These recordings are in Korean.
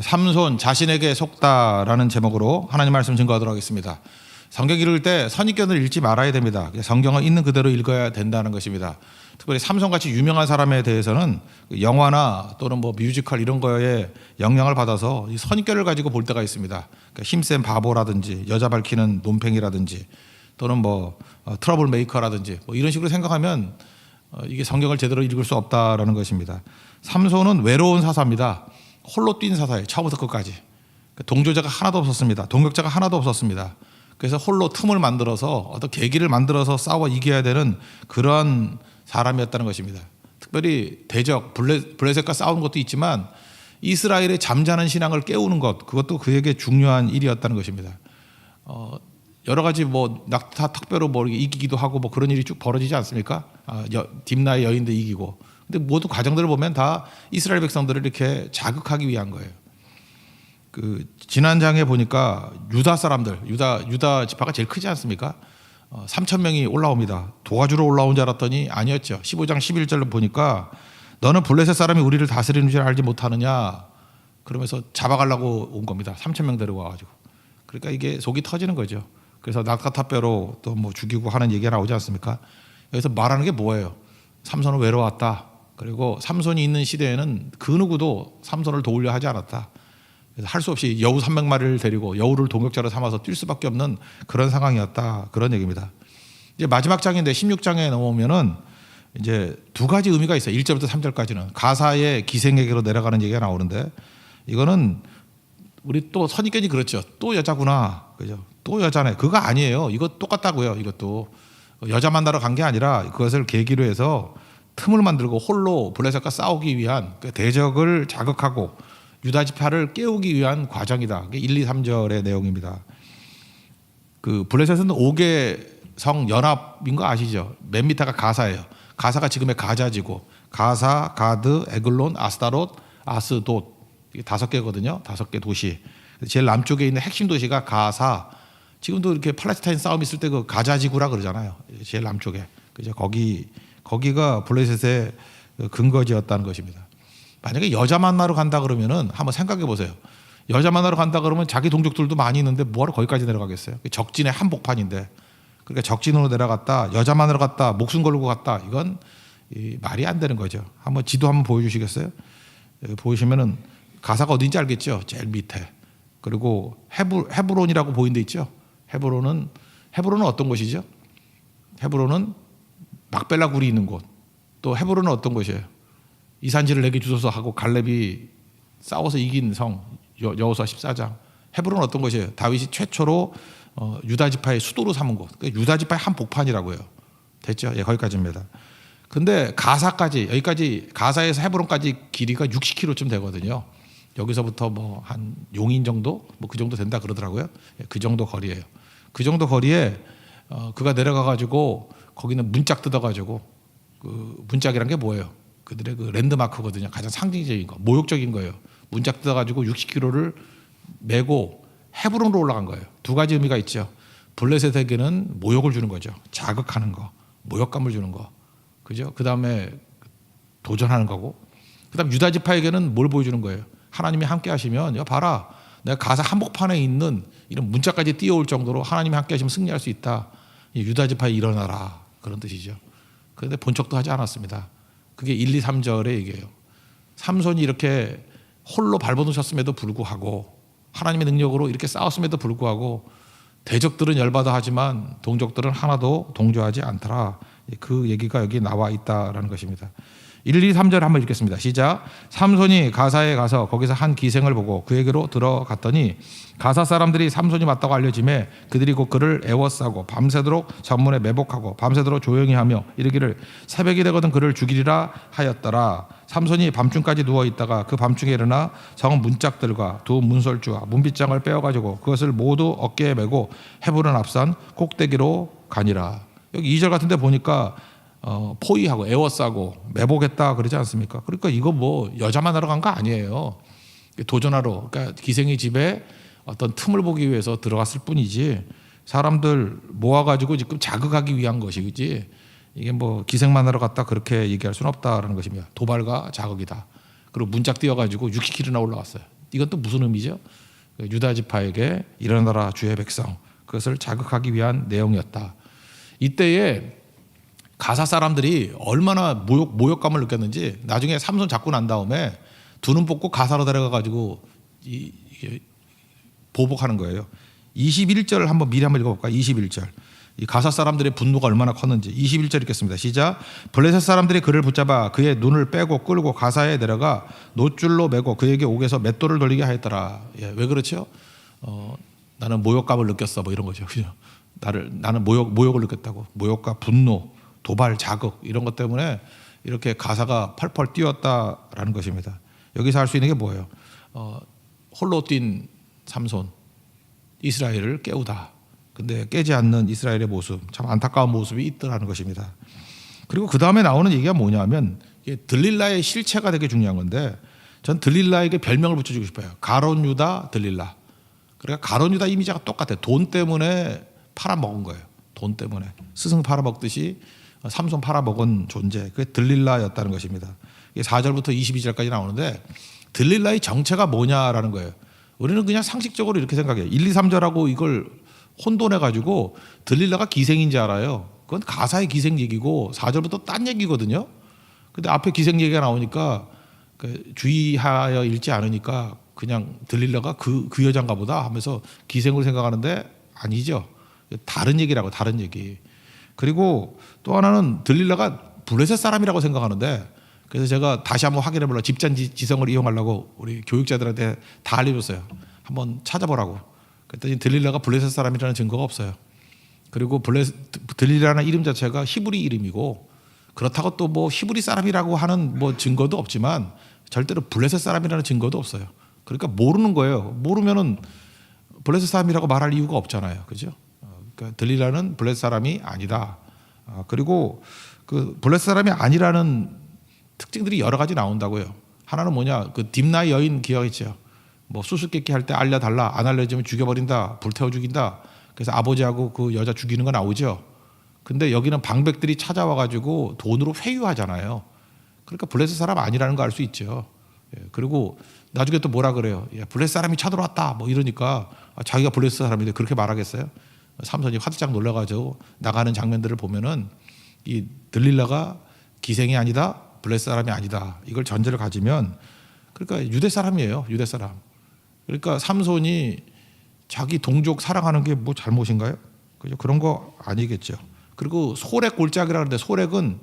삼손 자신에게 속다라는 제목으로 하나님 말씀 증거하도록 하겠습니다. 성경 읽을 때 선입견을 읽지 말아야 됩니다. 성경은 있는 그대로 읽어야 된다는 것입니다. 특별히 삼손같이 유명한 사람에 대해서는 영화나 또는 뭐 뮤지컬 이런 거에 영향을 받아서 이 선입견을 가지고 볼 때가 있습니다. 그러니까 힘센 바보라든지 여자 밝히는 논팽이라든지 또는 뭐 트러블 메이커라든지 뭐 이런 식으로 생각하면 이게 성경을 제대로 읽을 수 없다라는 것입니다. 삼손은 외로운 사사입니다. 홀로 뛴 사사예요. 처음부터 끝까지. 동조자가 하나도 없었습니다. 동역자가 하나도 없었습니다. 그래서 홀로 틈을 만들어서 어떤 계기를 만들어서 싸워 이겨야 되는 그러한 사람이었다는 것입니다. 특별히 대적 블레셋과 싸우는 것도 있지만 이스라엘의 잠자는 신앙을 깨우는 것, 그것도 그에게 중요한 일이었다는 것입니다. 여러 가지 뭐 낙타 특별로 뭐 이기기도 하고 뭐 그런 일이 쭉 벌어지지 않습니까? 딥나의 여인도 이기고. 근데 모두 과정들을 보면 다 이스라엘 백성들을 이렇게 자극하기 위한 거예요. 그 지난 장에 보니까 유다 사람들, 유다 지파가 제일 크지 않습니까? 3,000명이 올라옵니다. 도와주러 올라온 줄 알았더니 아니었죠. 15장 11절로 보니까 너는 블레셋 사람이 우리를 다스리는 줄 알지 못하느냐, 그러면서 잡아가려고 온 겁니다. 3,000명 데리고 와가지고. 그러니까 이게 속이 터지는 거죠. 그래서 낙타탑뼈로 또 뭐 죽이고 하는 얘기가 나오지 않습니까? 여기서 말하는 게 뭐예요? 삼손은 외로웠다. 그리고 삼손이 있는 시대에는 그 누구도 삼손을 도우려 하지 않았다. 할 수 없이 여우 300마리를 데리고 여우를 동역자로 삼아서 뛸 수밖에 없는 그런 상황이었다. 그런 얘기입니다. 이제 마지막 장인데 16장에 넘어오면은 이제 두 가지 의미가 있어요. 1절부터 3절까지는 가사의 기생에게로 내려가는 얘기가 나오는데, 이거는 우리 또 선입견이 그렇죠. 또 여자구나, 그죠? 또 여자네. 그거 아니에요. 이거 똑같다고요. 이것도 여자 만나러 간 게 아니라 그것을 계기로 해서 틈을 만들고 홀로 블레셋과 싸우기 위한 대적을 자극하고 유다 지파를 깨우기 위한 과정이다. 1, 2, 3절의 내용입니다. 그 블레셋은 5개 성 연합인 거 아시죠? 맨 밑에가 가사예요. 가사가 지금의 가자지고 가사, 가드, 에글론, 아스타롯, 아스돗, 이게 5개거든요. 5개 도시. 제일 남쪽에 있는 핵심 도시가 가사. 지금도 이렇게 팔레스타인 싸움 있을 때 그 가자지구라 그러잖아요. 제일 남쪽에. 그죠? 거기가 블레셋의 근거지였다는 것입니다. 만약에 여자 만나러 간다 그러면은 한번 생각해 보세요. 여자 만나러 간다 그러면 자기 동족들도 많이 있는데 뭐하러 거기까지 내려가겠어요? 적진의 한복판인데. 그러니까 적진으로 내려갔다, 여자 만나러 갔다, 목숨 걸고 갔다, 이건 말이 안 되는 거죠. 한번 지도 한번 보여주시겠어요? 여기 보시면은 가사가 어딘지 알겠죠? 제일 밑에. 그리고 헤브론이라고 보이는 데 있죠? 헤브론은 어떤 곳이죠? 헤브론은 막벨라 굴이 있는 곳. 또 헤브론은 어떤 곳이에요? 이 산지를 내게 주소서 하고 갈렙이 싸워서 이긴 성, 여호수아 14장. 헤브론은 어떤 곳이에요? 다윗이 최초로 유다 지파의 수도로 삼은 곳. 그러니까 유다 지파의 한복판이라고요. 됐죠? 예, 거기까지입니다. 근데 가사까지, 여기까지 가사에서 헤브론까지 길이가 60km쯤 되거든요. 여기서부터 뭐 한 용인 정도, 뭐 그 정도 된다 그러더라고요. 예, 그 정도 거리예요. 그 정도 거리에 그가 내려가 가지고 거기는 문짝 뜯어 가지고, 그 문짝이란 게 뭐예요? 그들의 그 랜드마크거든요. 가장 상징적인 거, 모욕적인 거예요. 문짝 뜯어 가지고 60km를 메고 헤브론으로 올라간 거예요. 두 가지 의미가 있죠. 블레셋에게는 모욕을 주는 거죠. 자극하는 거, 모욕감을 주는 거, 그죠? 그 다음에 도전하는 거고, 그 다음 유다 지파에게는 뭘 보여주는 거예요? 하나님이 함께 하시면, 야 봐라, 내가 가사 한복판에 있는 이런 문짝까지 뛰어올 정도로 하나님이 함께 하시면 승리할 수 있다. 유다 지파에 일어나라, 그런 뜻이죠. 그런데 본척도 하지 않았습니다. 그게 1, 2, 3절의 얘기예요. 삼손이 이렇게 홀로 발버둥쳤음에도 불구하고, 하나님의 능력으로 이렇게 싸웠음에도 불구하고 대적들은 열받아 하지만 동족들은 하나도 동조하지 않더라. 그 얘기가 여기 나와 있다라는 것입니다. 1, 2, 3절 한번 읽겠습니다. 시작. 삼손이 가사에 가서 거기서 한 기생을 보고 그에게로 들어갔더니 가사 사람들이 삼손이 맞다고 알려짐에 그들이 곧 그를 애워싸고 밤새도록 전문에 매복하고 밤새도록 조용히 하며 이르기를 새벽이 되거든 그를 죽이리라 하였더라. 삼손이 밤중까지 누워있다가 그 밤중에 일어나 성 문짝들과 두 문설주와 문빗장을 빼어가지고 그것을 모두 어깨에 메고 헤브론 앞산 꼭대기로 가니라. 여기 2절 같은 데 보니까 포위하고 애워싸고 매복했다 그러지 않습니까? 그러니까 이거 뭐 여자 만나러 간 거 아니에요. 도전하러, 그러니까 기생의 집에 어떤 틈을 보기 위해서 들어갔을 뿐이지 사람들 모아가지고 지금 자극하기 위한 것이지 이게 뭐 기생 만나러 갔다 그렇게 얘기할 수는 없다라는 것입니다. 도발과 자극이다. 그리고 문짝 뛰어가지고 60km나 올라왔어요. 이건 또 무슨 의미죠? 유다 지파에게 일어나라 주의 백성, 그것을 자극하기 위한 내용이었다. 이때에 가사 사람들이 얼마나 모욕감을 느꼈는지 나중에 삼손 잡고 난 다음에 두 눈 뽑고 가사로 데려가 가지고 보복하는 거예요. 21절 한번 미리 한번 읽어볼까요? 21절. 이 가사 사람들의 분노가 얼마나 컸는지 21절 읽겠습니다. 시작. 블레셋 사람들이 그를 붙잡아 그의 눈을 빼고 끌고 가사에 내려가 놋줄로 매고 그에게 옥에서 맷돌을 돌리게 하였더라. 예, 왜 그렇죠? 나는 모욕감을 느꼈어, 뭐 이런 거죠. 그죠? 나는 모욕을 느꼈다고. 모욕과 분노, 도발, 자극 이런 것 때문에 이렇게 가사가 펄펄 뛰었다라는 것입니다. 여기서 할 수 있는 게 뭐예요? 홀로 뛴 삼손, 이스라엘을 깨우다. 근데 깨지 않는 이스라엘의 모습, 참 안타까운 모습이 있더라는 것입니다. 그리고 그 다음에 나오는 얘기가 뭐냐면 이게 들릴라의 실체가 되게 중요한 건데, 전 들릴라에게 별명을 붙여주고 싶어요. 가론 유다 들릴라. 그러니까 가론 유다 이미지가 똑같아요. 돈 때문에 팔아먹은 거예요. 돈 때문에 스승 팔아먹듯이 삼손 팔아먹은 존재, 그게 들릴라였다는 것입니다. 이게 4절부터 22절까지 나오는데 들릴라의 정체가 뭐냐라는 거예요. 우리는 그냥 상식적으로 이렇게 생각해요. 1, 2, 3절하고 이걸 혼돈해가지고 들릴라가 기생인지 알아요. 그건 가사의 기생 얘기고 4절부터 딴 얘기거든요. 근데 앞에 기생 얘기가 나오니까 주의하여 읽지 않으니까 그냥 들릴라가 그 여잔가 보다 하면서 기생을 생각하는데 아니죠. 다른 얘기라고, 다른 얘기. 그리고 또 하나는 들릴라가 블레셋 사람이라고 생각하는데, 그래서 제가 다시 한번 확인해 보려고 집단지성을 이용하려고 우리 교육자들한테 다 알려줬어요. 한번 찾아보라고. 그랬더니 들릴라가 블레셋 사람이라는 증거가 없어요. 그리고 들릴라라는 이름 자체가 히브리 이름이고, 그렇다고 또 뭐 히브리 사람이라고 하는 뭐 증거도 없지만 절대로 블레셋 사람이라는 증거도 없어요. 그러니까 모르는 거예요. 모르면은 블레셋 사람이라고 말할 이유가 없잖아요. 그죠? 그러니까 들릴라는 블레셋 사람이 아니다. 그리고 그 블레셋 사람이 아니라는 특징들이 여러 가지 나온다고요. 하나는 뭐냐? 그 딥나 여인 기억있죠? 뭐 수수께끼 할 때 알려달라, 안 알려주면 죽여버린다, 불태워 죽인다. 그래서 아버지하고 그 여자 죽이는 거 나오죠. 근데 여기는 방백들이 찾아와가지고 돈으로 회유하잖아요. 그러니까 블레셋 사람 아니라는 거 알 수 있죠. 예, 그리고 나중에 또 뭐라 그래요? 야, 블레셋 사람이 쳐들어왔다. 뭐 이러니까 자기가 블레셋 사람인데 그렇게 말하겠어요? 삼손이 화들짝 놀라가지고 나가는 장면들을 보면은 이 들릴라가 기생이 아니다, 블레셋 사람이 아니다. 이걸 전제를 가지면, 그러니까 유대 사람이에요. 유대 사람. 그러니까 삼손이 자기 동족 사랑하는 게 뭐 잘못인가요? 그죠? 그런 거 아니겠죠. 그리고 소렉 골짜기라 그러는데 소렉은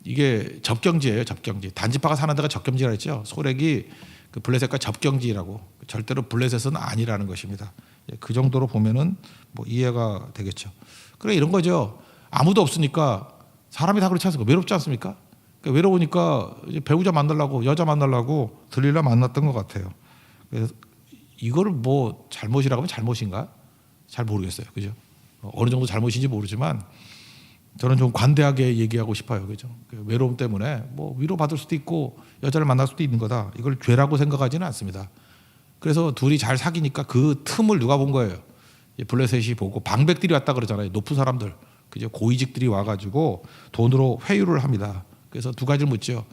이게 접경지예요. 접경지. 단지파가 사는 데가 접경지라 했죠. 소렉이 그 블레셋과 접경지라고. 절대로 블레셋은 아니라는 것입니다. 그 정도로 보면은 뭐 이해가 되겠죠. 그래, 이런 거죠. 아무도 없으니까 사람이 다 그렇지 않습니까? 외롭지 않습니까? 그러니까 외로우니까 이제 배우자 만나려고, 여자 만나려고 들릴라 만났던 것 같아요. 그래서 이거를 뭐 잘못이라고 하면 잘못인가? 잘 모르겠어요. 그죠? 어느 정도 잘못인지 모르지만 저는 좀 관대하게 얘기하고 싶어요. 그죠? 외로움 때문에 뭐 위로받을 수도 있고 여자를 만날 수도 있는 거다. 이걸 죄라고 생각하지는 않습니다. 그래서 둘이 잘 사귀니까 그 틈을 누가 본 거예요? 블레셋이 보고 방백들이 왔다 그러잖아요. 높은 사람들, 그죠? 고위직들이 와가지고 돈으로 회유를 합니다. 그래서 두 가지를 묻죠.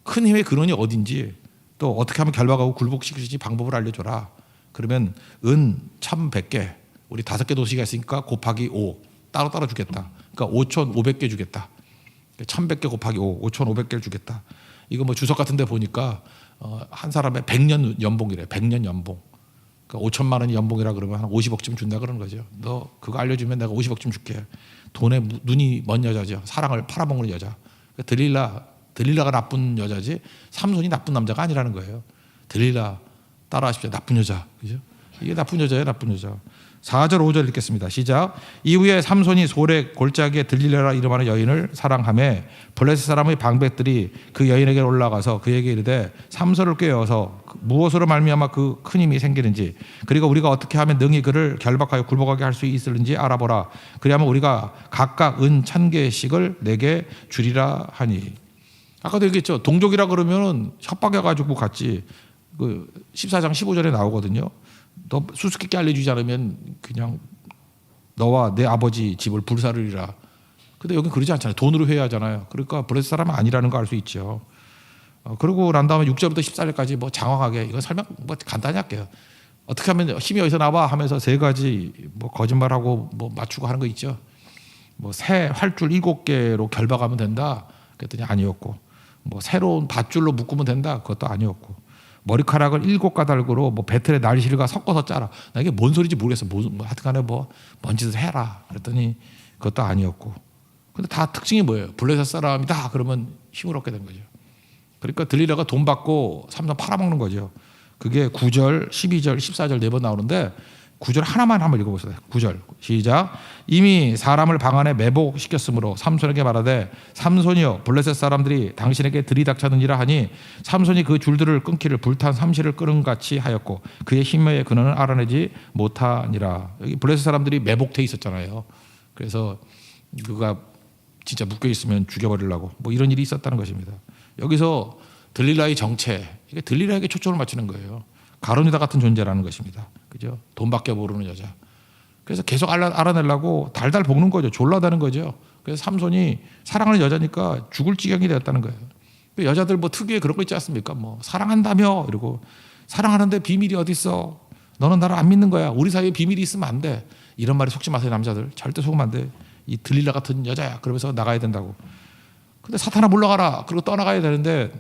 큰 힘의 근원이 어딘지, 또 어떻게 하면 결박하고 굴복시킬 수 있는지 방법을 알려줘라. 그러면 은 1,100개, 우리 5개 도시가 있으니까 곱하기 5 따로따로 주겠다. 그러니까 5,500개 주겠다. 1,100개 곱하기 5, 5,500개를 주겠다. 이거 뭐 주석 같은 데 보니까 한 사람의 100년 연봉이래. 100년 연봉. 그러니까 5천만 원이 연봉이라 그러면 한 50억쯤 준다 그러는 거죠. 너 그거 알려주면 내가 50억쯤 줄게. 돈에 눈이 먼 여자죠. 사랑을 팔아먹는 여자. 그러니까 들릴라가 나쁜 여자지 삼손이 나쁜 남자가 아니라는 거예요. 들릴라 따라하십시오. 나쁜 여자. 그죠? 이게 나쁜 여자예요. 나쁜 여자. 4절 5절 읽겠습니다. 시작. 이후에 삼손이 소렉 골짜기에 들릴라라 이름하는 여인을 사랑하며 블레셋 사람의 방백들이 그 여인에게 올라가서 그에게 이르되 삼손을 꾀어서 무엇으로 말미암아 그 큰 힘이 생기는지, 그리고 우리가 어떻게 하면 능히 그를 결박하여 굴복하게 할 수 있을는지 알아보라. 그리하면 우리가 각각 은 1,000개씩을 내게 주리라 하니. 아까도 얘기했죠. 동족이라 그러면 협박해가지고 갔지. 그 14장 15절에 나오거든요. 너 수수께끼 알려주지 않으면 그냥 너와 내 아버지 집을 불사르리라. 근데 여기 그러지 않잖아요. 돈으로 회유하잖아요. 그러니까 블레셋 사람은 아니라는 거 알 수 있죠. 그러고 난 다음에 6절부터 14절까지 뭐 장황하게 이거 설명 뭐 간단히 할게요. 어떻게 하면 힘이 어디서 나와 하면서 세 가지 뭐 거짓말하고 뭐 맞추고 하는 거 있죠. 뭐 새 활줄 7개로 결박하면 된다. 그랬더니 아니었고, 뭐 새로운 밧줄로 묶으면 된다. 그것도 아니었고, 머리카락을 7가닥으로 뭐 배틀의 날실과 섞어서 짜라. 나 이게 뭔 소리인지 모르겠어. 뭐 하여튼간에 뭐 뭔짓을 해라. 그랬더니 그것도 아니었고. 근데 다 특징이 뭐예요? 블레셋 사람이다. 그러면 힘을 얻게 된 거죠. 그러니까 들릴라가 돈 받고 삼손 팔아먹는 거죠. 그게 9절, 12절, 14절 4번 나오는데 9절 하나만 한번 읽어보세요. 9절 시작. 이미 사람을 방 안에 매복시켰으므로 삼손에게 말하되 삼손이여 블레셋 사람들이 당신에게 들이닥쳤느니라 하니 삼손이 그 줄들을 끊기를 불탄 삼시를 끄는 같이 하였고 그의 힘의 근원을 알아내지 못하니라. 여기 블레셋 사람들이 매복돼 있었잖아요. 그래서 그가 진짜 묶여 있으면 죽여버리려고 뭐 이런 일이 있었다는 것입니다. 여기서 들릴라의 정체, 이게 들릴라에게 초점을 맞추는 거예요. 가론유다 같은 존재라는 것입니다. 그죠? 돈밖에 모르는 여자. 그래서 계속 알아내려고 달달 볶는 거죠. 졸라다는 거죠. 그래서 삼손이 사랑하는 여자니까 죽을 지경이 되었다는 거예요. 여자들 뭐 특유의 그런 거 있지 않습니까? 뭐 사랑한다며 이러고 사랑하는데 비밀이 어디 있어? 너는 나를 안 믿는 거야. 우리 사이에 비밀이 있으면 안 돼. 이런 말에 속지 마세요, 남자들. 절대 속으면 안 돼. 이 들릴라 같은 여자야. 그러면서 나가야 된다고. 근데 사탄아 물러가라. 그리고 떠나가야 되는데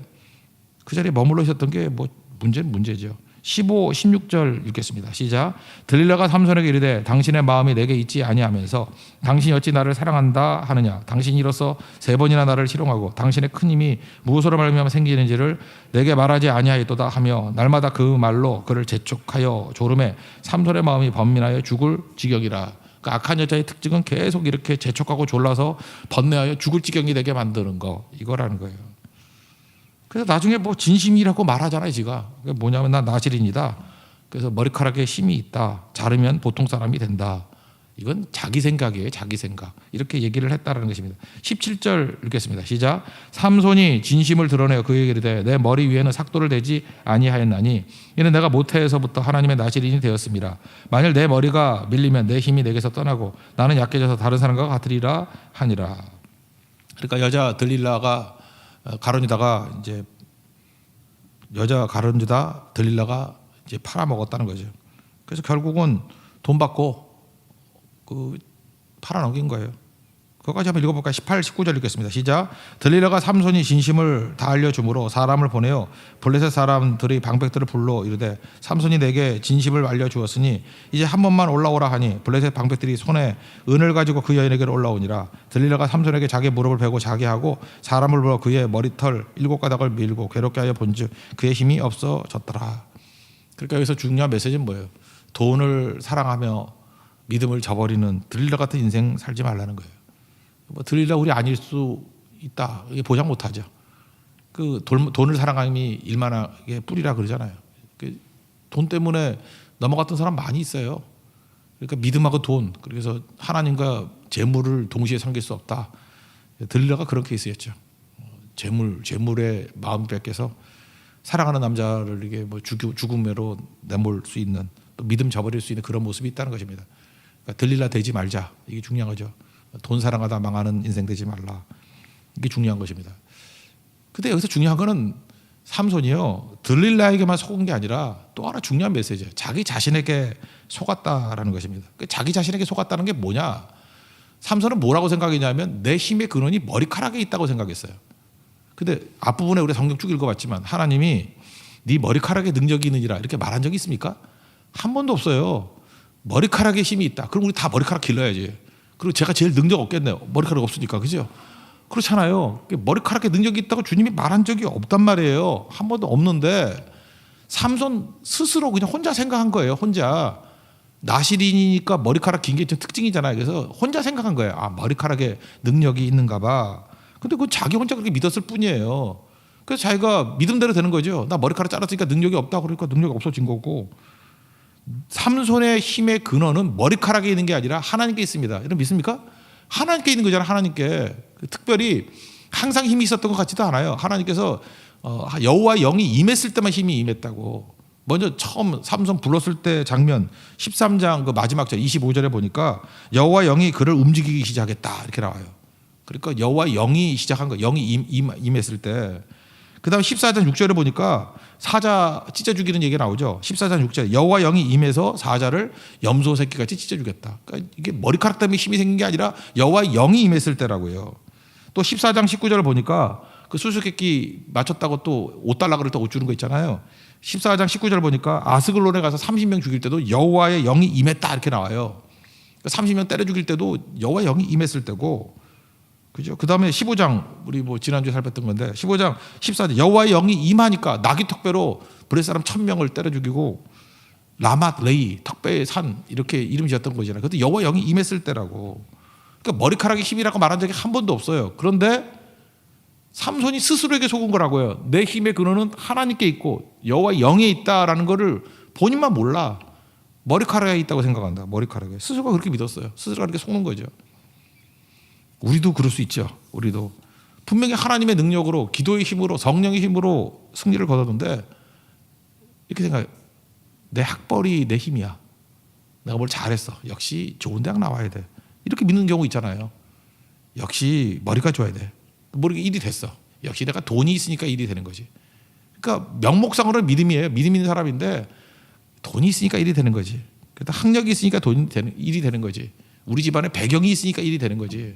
그 자리에 머물러 있었던 게 뭐 문제는 문제죠. 15, 16절 읽겠습니다. 시작. 들릴라가 삼손에게 이르되 당신의 마음이 내게 있지 아니하면서 당신이 어찌 나를 사랑한다 하느냐. 당신이 이로써 3번이나 나를 희롱하고 당신의 큰 힘이 무엇으로 말미암아 생기는지를 내게 말하지 아니하였도다 하며 날마다 그 말로 그를 재촉하여 조름에 삼손의 마음이 번민하여 죽을 지경이라. 그 악한 여자의 특징은 계속 이렇게 재촉하고 졸라서 번뇌하여 죽을 지경이 되게 만드는 거, 이거라는 거예요. 그래서 나중에 뭐 진심이라고 말하잖아요. 지가 뭐냐면 나 나실인이다. 그래서 머리카락에 힘이 있다. 자르면 보통 사람이 된다. 이건 자기 생각이에요. 자기 생각. 이렇게 얘기를 했다는 것입니다. 17절 읽겠습니다. 시작. 삼손이 진심을 드러내어 그에게 이르되 내 머리 위에는 삭도를 대지 아니하였나니 이는 내가 모태에서부터 하나님의 나실인이 되었습니다. 만일 내 머리가 밀리면 내 힘이 내게서 떠나고 나는 약해져서 다른 사람과 같으리라 하니라. 그러니까 여자 들릴라가 가론유다가 이제 여자 가론유다 들릴라가 이제 팔아먹었다는 거죠. 그래서 결국은 돈 받고 그 팔아넘긴 거예요. 그거까지 한번 읽어볼까요? 18, 19절 읽겠습니다. 시작. 들릴라가 삼손이 진심을 다 알려주므로 사람을 보내어 블레셋 사람들의 방백들을 불러 이르되 삼손이 내게 진심을 알려주었으니 이제 한 번만 올라오라 하니 블레셋 방백들이 손에 은을 가지고 그 여인에게로 올라오니라. 들릴라가 삼손에게 자기 무릎을 베고 자기 하고 사람을 불러 그의 머리털 7가닥을 밀고 괴롭게 하여 본즉 그의 힘이 없어졌더라. 그러니까 여기서 중요한 메시지는 뭐예요? 돈을 사랑하며 믿음을 저버리는 들릴라 같은 인생 살지 말라는 거예요. 뭐 들릴라 우리 아닐 수 있다. 이게 보장 못하죠. 그 돈을 사랑함이 일만하게 뿌리라 그러잖아요. 돈 때문에 넘어갔던 사람 많이 있어요. 그러니까 믿음하고 돈, 그래서 하나님과 재물을 동시에 섬길 수 없다. 들릴라가 그런 케이스였죠. 재물에 마음 뺏겨서 사랑하는 남자를 이게 뭐 죽음으로 내몰 수 있는, 또 믿음 저버릴 수 있는 그런 모습이 있다는 것입니다. 그러니까 들릴라 되지 말자. 이게 중요한 거죠. 돈 사랑하다 망하는 인생 되지 말라. 이게 중요한 것입니다. 근데 여기서 중요한 거는 삼손이요, 들릴라에게만 속은 게 아니라 또 하나 중요한 메시지예요. 자기 자신에게 속았다라는 것입니다. 자기 자신에게 속았다는 게 뭐냐? 삼손은 뭐라고 생각했냐면 내 힘의 근원이 머리카락에 있다고 생각했어요. 근데 앞부분에 우리 성경 쭉 읽어봤지만 하나님이 네 머리카락에 능력이 있느니라 이렇게 말한 적이 있습니까? 한 번도 없어요. 머리카락에 힘이 있다. 그럼 우리 다 머리카락 길러야지. 그리고 제가 제일 능력 없겠네요. 머리카락 없으니까. 그죠? 그렇잖아요. 머리카락에 능력이 있다고 주님이 말한 적이 없단 말이에요. 한 번도 없는데 삼손 스스로 그냥 혼자 생각한 거예요. 혼자. 나실인이니까 머리카락 긴 게 좀 특징이잖아요. 그래서 혼자 생각한 거예요. 아, 머리카락에 능력이 있는가 봐. 근데 그 자기 혼자 그렇게 믿었을 뿐이에요. 그래서 자기가 믿음대로 되는 거죠. 나 머리카락 자랐으니까 능력이 없다. 그러니까 능력이 없어진 거고. 삼손의 힘의 근원은 머리카락에 있는 게 아니라 하나님께 있습니다. 여러분 믿습니까? 하나님께 있는 거잖아요. 하나님께. 특별히 항상 힘이 있었던 것 같지도 않아요. 하나님께서 여호와의 영이 임했을 때만 힘이 임했다고. 먼저 처음 삼손 불렀을 때 장면 13장 그 마지막 절 25절에 보니까 여호와의 영이 그를 움직이기 시작했다 이렇게 나와요. 그러니까 여호와의 영이 시작한 거, 영이 임했을 때 그다음에 14장 6절에 보니까 사자 찢어 죽이는 얘기가 나오죠. 14장 6절 여호와 영이 임해서 사자를 염소 새끼같이 찢어 주겠다. 그러니까 이게 머리카락 때문에 힘이 생긴 게 아니라 여호와 영이 임했을 때라고요. 또 14장 19절을 보니까 그 수수께끼 맞췄다고 또 옷 달라 그럴 때 옷 주는 거 있잖아요. 14장 19절 보니까 아스글론에 가서 30명 죽일 때도 여호와의 영이 임했다 이렇게 나와요. 30명 때려 죽일 때도 여호와 영이 임했을 때고, 그죠? 그 다음에 15장 우리 뭐 지난주에 살폈던 건데 15장 14절 여호와의 영이 임하니까 나귀 턱배로 브레스 사람 1000명을 때려 죽이고 라맛 레이 턱배의 산 이렇게 이름 지었던 거잖아요. 그것도 여호와 영이 임했을 때라고. 그러니까 머리카락의 힘이라고 말한 적이 한 번도 없어요. 그런데 삼손이 스스로에게 속은 거라고요. 내 힘의 근원은 하나님께 있고 여호와 영에 있다라는 거를 본인만 몰라. 머리카락에 있다고 생각한다. 머리카락에. 스스로가 그렇게 믿었어요. 스스로가 그렇게 속는 거죠. 우리도 그럴 수 있죠. 우리도 분명히 하나님의 능력으로 기도의 힘으로 성령의 힘으로 승리를 거뒀는데 이렇게 생각해요. 내 학벌이 내 힘이야. 내가 뭘 잘했어. 역시 좋은 대학 나와야 돼. 이렇게 믿는 경우 있잖아요. 역시 머리가 좋아야 돼. 모르게 일이 됐어. 역시 내가 돈이 있으니까 일이 되는 거지. 그러니까 명목상으로는 믿음이에요. 믿음 있는 사람인데 돈이 있으니까 일이 되는 거지. 그러니까 학력이 있으니까 일이 되는 거지. 우리 집안에 배경이 있으니까 일이 되는 거지.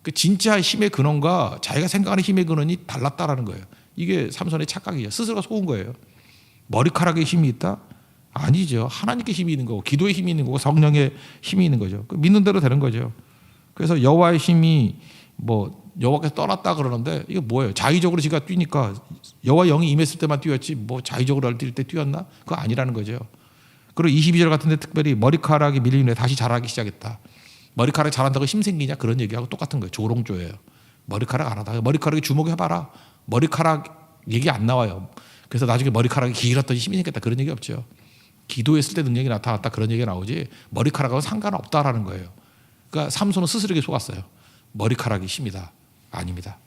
그 진짜 힘의 근원과 자기가 생각하는 힘의 근원이 달랐다라는 거예요. 이게 삼손의 착각이죠. 스스로가 속은 거예요. 머리카락에 힘이 있다? 아니죠. 하나님께 힘이 있는 거고 기도의 힘이 있는 거고 성령의 힘이 있는 거죠. 믿는 대로 되는 거죠. 그래서 여호와의 힘이 뭐 여호와께서 떠났다 그러는데 이게 뭐예요? 자의적으로 지가 뛰니까 여호와 영이 임했을 때만 뛰었지 뭐 자의적으로 뛸 때 뛰었나? 그거 아니라는 거죠. 그리고 22절 같은데 특별히 머리카락이 밀리면 다시 자라기 시작했다. 머리카락이 자란다고 힘 생기냐? 그런 얘기하고 똑같은 거예요. 조롱조예요. 머리카락 안 하다. 머리카락에 주목해봐라. 머리카락 얘기 안 나와요. 그래서 나중에 머리카락이 길었더니 힘이 생겼다. 그런 얘기 없죠. 기도했을 때 능력이 나타났다. 그런 얘기가 나오지 머리카락하고 상관없다라는 거예요. 그러니까 삼손은 스스로에게 속았어요. 머리카락이 힘이다. 아닙니다.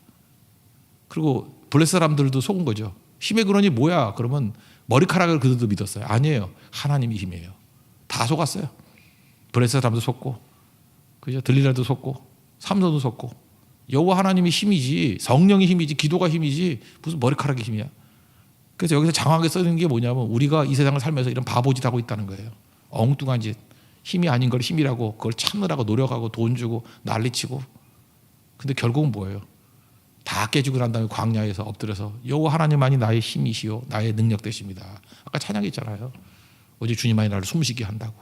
그리고 블레셋 사람들도 속은 거죠. 힘의 근원이 뭐야? 그러면 머리카락을 그들도 믿었어요. 아니에요. 하나님이 힘이에요. 다 속았어요. 블레셋 사람도 속고, 그죠? 들릴라도 속고, 삼손도 속고. 여호와 하나님이 힘이지, 성령이 힘이지, 기도가 힘이지 무슨 머리카락이 힘이야? 그래서 여기서 장황하게 써있는 게 뭐냐면 우리가 이 세상을 살면서 이런 바보짓 하고 있다는 거예요. 엉뚱한 짓, 힘이 아닌 걸 힘이라고 그걸 참느라고 노력하고 돈 주고 난리치고. 근데 결국은 뭐예요? 다 깨지고 난 다음에 광야에서 엎드려서 여호와 하나님만이 나의 힘이시요 나의 능력 되십니다. 아까 찬양이 있잖아요. 오직 주님만이 나를 숨쉬게 한다고.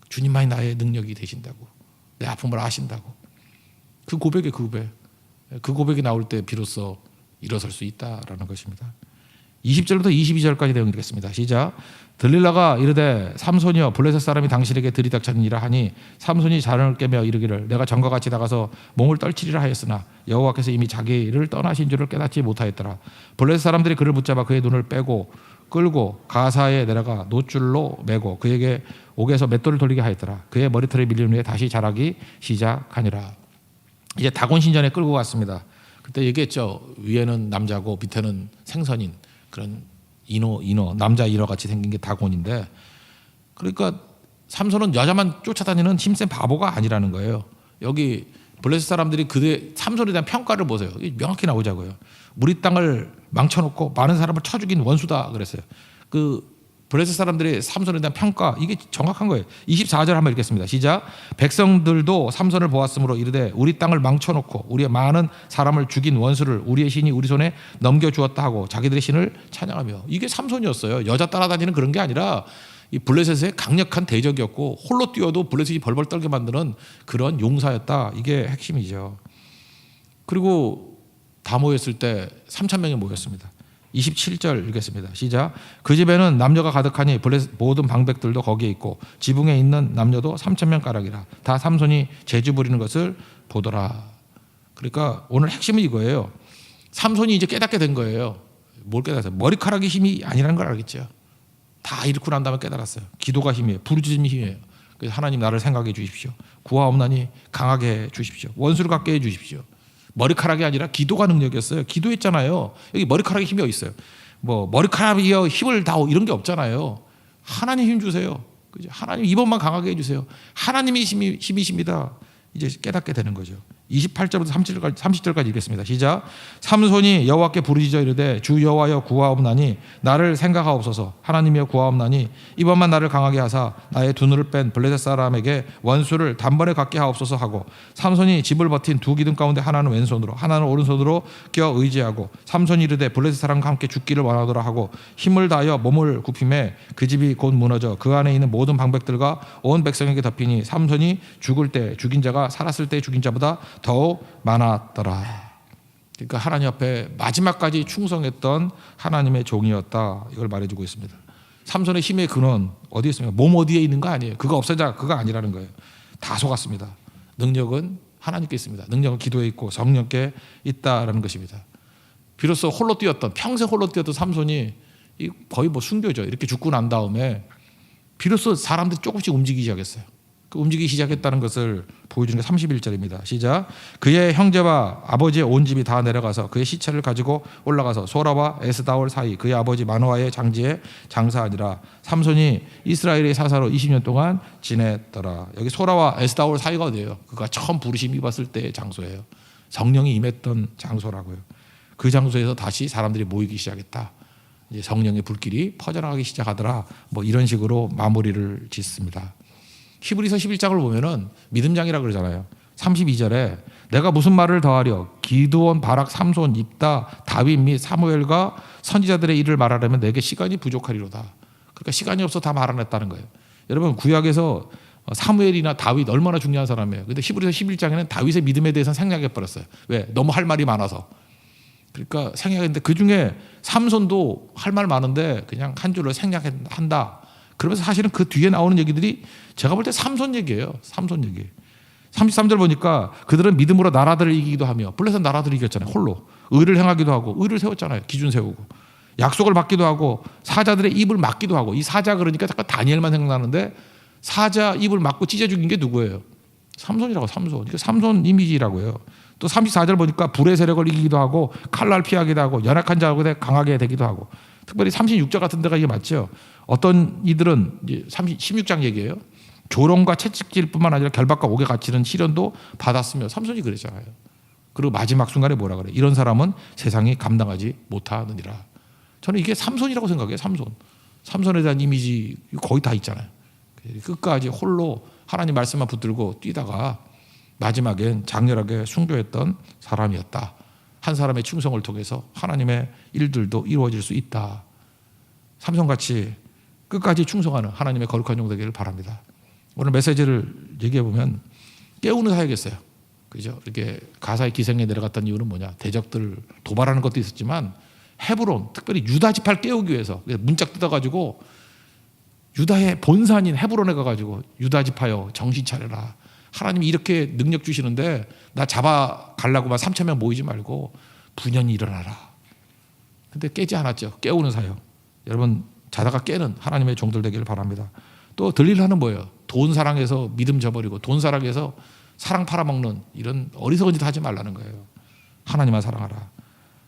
주님만이 나의 능력이 되신다고. 내 아픔을 아신다고. 그 고백이 그 고백. 그 고백이 나올 때 비로소 일어설 수 있다라는 것입니다. 20절부터 22절까지 내용 읽겠습니다. 시작. 들릴라가 이르되 삼손이여 블레셋 사람이 당신에게 들이닥쳤느니라 하니 삼손이 자랑을 깨며 이르기를 내가 전과 같이 나가서 몸을 떨치리라 하였으나 여호와께서 이미 자기를 떠나신 줄을 깨닫지 못하였더라. 블레셋 사람들이 그를 붙잡아 그의 눈을 빼고 끌고 가사에 내려가 노줄로 매고 그에게 옥에서 맷돌을 돌리게 하였더라. 그의 머리털이 밀린 후에 다시 자라기 시작하니라. 이제 다곤 신전에 끌고 갔습니다. 그때 얘기했죠. 위에는 남자고 밑에는 생선인 그런 인어 남자 인어 같이 생긴 게 다곤인데, 그러니까 삼손은 여자만 쫓아다니는 힘센 바보가 아니라는 거예요. 여기 블레셋 사람들이 그의 삼손에 대한 평가를 보세요. 명확히 나오자고요. 우리 땅을 망쳐놓고 많은 사람을 쳐 죽인 원수다 그랬어요. 그 블레셋 사람들의 삼손에 대한 평가 이게 정확한 거예요. 24절 한번 읽겠습니다. 시작. 백성들도 삼손을 보았으므로 이르되 우리 땅을 망쳐놓고 우리의 많은 사람을 죽인 원수를 우리의 신이 우리 손에 넘겨주었다 하고 자기들의 신을 찬양하며. 이게 삼손이었어요. 여자 따라다니는 그런 게 아니라 이 블레셋의 강력한 대적이었고 홀로 뛰어도 블레셋이 벌벌 떨게 만드는 그런 용사였다. 이게 핵심이죠. 그리고 다 모였을 때 3,000명이 모였습니다. 27절 읽겠습니다. 시작. 그 집에는 남녀가 가득하니 블레셋 모든 방백들도 거기에 있고 지붕에 있는 남녀도 3,000명 가량이라. 다 삼손이 재주 부리는 것을 보더라. 그러니까 오늘 핵심은 이거예요. 삼손이 이제 깨닫게 된 거예요. 뭘 깨달았어요? 머리카락이 힘이 아니라는 걸 알겠죠. 다 잃고 난 다음에 깨달았어요. 기도가 힘이에요. 부르짖음이 힘이에요. 그래서 하나님 나를 생각해 주십시오. 구하옵나니 강하게 해 주십시오. 원수를 갖게 해 주십시오. 머리카락이 아니라 기도가 능력이었어요. 기도했잖아요. 여기 머리카락에 힘이 어디 있어요? 뭐 머리카락이여 힘을 다오 이런 게 없잖아요. 하나님 힘 주세요. 그죠? 하나님 이번만 강하게 해주세요. 하나님이 힘이십니다. 이제 깨닫게 되는 거죠. 28절부터 30절까지 읽겠습니다. 시작. 삼손이 여호와께 부르짖어 이르되 주 여호와여 구하옵나니 나를 생각하옵소서. 하나님이여 구하옵나니 이번만 나를 강하게 하사 나의 두 눈을 뺀 블레셋 사람에게 원수를 단번에 갖게 하옵소서 하고, 삼손이 집을 버틴 두 기둥 가운데 하나는 왼손으로 하나는 오른손으로 껴 의지하고, 삼손이 이르되 블레셋 사람과 함께 죽기를 원하더라 하고 힘을 다하여 몸을 굽힘에 그 집이 곧 무너져 그 안에 있는 모든 방백들과 온 백성에게 덮이니 삼손이 죽을 때 죽인 자가 살았을 때 죽인 자보다 더욱 많았더라. 그러니까 하나님 앞에 마지막까지 충성했던 하나님의 종이었다, 이걸 말해주고 있습니다. 삼손의 힘의 근원 어디에 있습니까? 몸 어디에 있는 거 아니에요. 그거 없애자, 그거 아니라는 거예요. 다 속았습니다. 능력은 하나님께 있습니다. 능력은 기도에 있고 성령께 있다라는 것입니다. 비로소 홀로 뛰었던, 평생 홀로 뛰었던 삼손이 거의 뭐 순교죠. 이렇게 죽고 난 다음에 비로소 사람들이 조금씩 움직이기 시작했어요. 그 움직이기 시작했다는 것을 보여주는 게 31절입니다. 시작. 그의 형제와 아버지의 온 집이 다 내려가서 그의 시체를 가지고 올라가서 소라와 에스다올 사이 그의 아버지 마노아의 장지에 장사하니라. 삼손이 이스라엘의 사사로 20년 동안 지냈더라. 여기 소라와 에스다올 사이가 어디예요? 그가 처음 부르심 입었을 때의 장소예요. 성령이 임했던 장소라고요. 그 장소에서 다시 사람들이 모이기 시작했다. 이제 성령의 불길이 퍼져나가기 시작하더라. 뭐 이런 식으로 마무리를 짓습니다. 히브리서 11장을 보면은 믿음장이라고 그러잖아요. 32절에 내가 무슨 말을 더하려? 기드온, 바락, 삼손, 입다, 다윗 및 사무엘과 선지자들의 일을 말하려면 내게 시간이 부족하리로다. 그러니까 시간이 없어 다 말 안 했다는 거예요. 여러분 구약에서 사무엘이나 다윗 얼마나 중요한 사람이에요. 근데 히브리서 11장에는 다윗의 믿음에 대해서는 생략해 버렸어요. 왜? 너무 할 말이 많아서. 그러니까 생략했는데 그중에 삼손도 할 말 많은데 그냥 한 줄로 생략한다. 그러면서 사실은 그 뒤에 나오는 얘기들이 제가 볼 때 삼손 얘기예요. 삼손 얘기. 33절 보니까 그들은 믿음으로 나라들을 이기기도 하며, 블레셋 나라들을 이겼잖아요. 홀로. 의를 행하기도 하고, 의를 세웠잖아요. 기준 세우고. 약속을 받기도 하고, 사자들의 입을 막기도 하고. 이 사자 그러니까 잠깐 다니엘만 생각나는데 사자 입을 막고 찢어 죽인 게 누구예요? 삼손이라고. 삼손. 그러니까 삼손 이미지라고요. 또 34절 보니까 불의 세력을 이기기도 하고, 칼날 피하기도 하고, 연약한 자하고 강하게 되기도 하고. 특별히 36절 같은 데가 이게 맞죠. 어떤 이들은 이제 16장 얘기예요. 조롱과 채찍질뿐만 아니라 결박과 옥에 갇히는 시련도 받았으며, 삼손이 그랬잖아요. 그리고 마지막 순간에 뭐라 그래? 이런 사람은 세상이 감당하지 못하느니라. 저는 이게 삼손이라고 생각해요. 삼손. 삼손에 대한 이미지 거의 다 있잖아요. 끝까지 홀로 하나님 말씀만 붙들고 뛰다가 마지막엔 장렬하게 순교했던 사람이었다. 한 사람의 충성을 통해서 하나님의 일들도 이루어질 수 있다. 삼손같이 끝까지 충성하는 하나님의 거룩한 종 되기를 바랍니다. 오늘 메시지를 얘기해 보면 깨우는 사역이었어요. 그죠? 이렇게 가사의 기생에 내려갔던 이유는 뭐냐? 대적들을 도발하는 것도 있었지만 헤브론, 특별히 유다 지파를 깨우기 위해서 문짝 뜯어가지고 유다의 본산인 헤브론에 가가지고 유다 지파여 정신 차려라. 하나님이 이렇게 능력 주시는데 나 잡아 가려고만 3,000명 모이지 말고 분연히 일어나라. 근데 깨지 않았죠. 깨우는 사역. 여러분 자다가 깨는 하나님의 종들 되기를 바랍니다. 또 들릴라는 뭐예요? 돈 사랑해서 믿음 저버리고 돈 사랑해서 사랑 팔아먹는 이런 어리석은 짓 하지 말라는 거예요. 하나님만 사랑하라.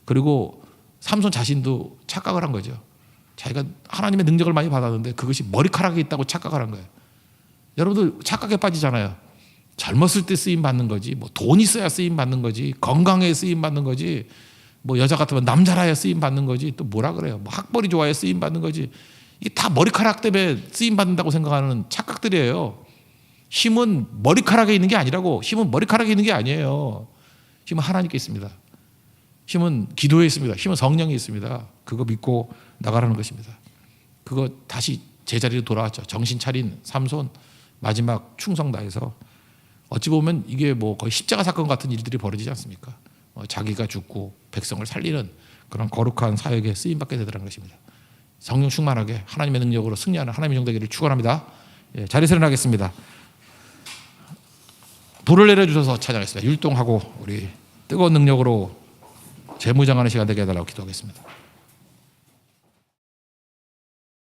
그리고 삼손 자신도 착각을 한 거죠. 자기가 하나님의 능력을 많이 받았는데 그것이 머리카락에 있다고 착각을 한 거예요. 여러분들 착각에 빠지잖아요. 젊었을 때 쓰임 받는 거지, 뭐 돈 있어야 쓰임 받는 거지, 건강에 쓰임 받는 거지, 뭐 여자 같으면 남자라야 쓰임 받는 거지, 또 뭐라 그래요? 뭐 학벌이 좋아야 쓰임 받는 거지. 이게 다 머리카락 때문에 쓰임 받는다고 생각하는 착각들이에요. 힘은 머리카락에 있는 게 아니라고. 힘은 머리카락에 있는 게 아니에요. 힘은 하나님께 있습니다. 힘은 기도에 있습니다. 힘은 성령에 있습니다. 그거 믿고 나가라는 것입니다. 그거 다시 제자리로 돌아왔죠. 정신 차린 삼손 마지막 충성 다해서. 어찌 보면 이게 뭐 거의 십자가 사건 같은 일들이 벌어지지 않습니까? 자기가 죽고 백성을 살리는 그런 거룩한 사역에 쓰임받게 되더라는 것입니다. 성령 충만하게 하나님의 능력으로 승리하는 하나님의 종 되기를 축원합니다. 예, 자리에서 일어나겠습니다. 불을 내려주셔서 찬양하겠습니다. 율동하고 우리 뜨거운 능력으로 재무장하는 시간 되게 해달라고 기도하겠습니다.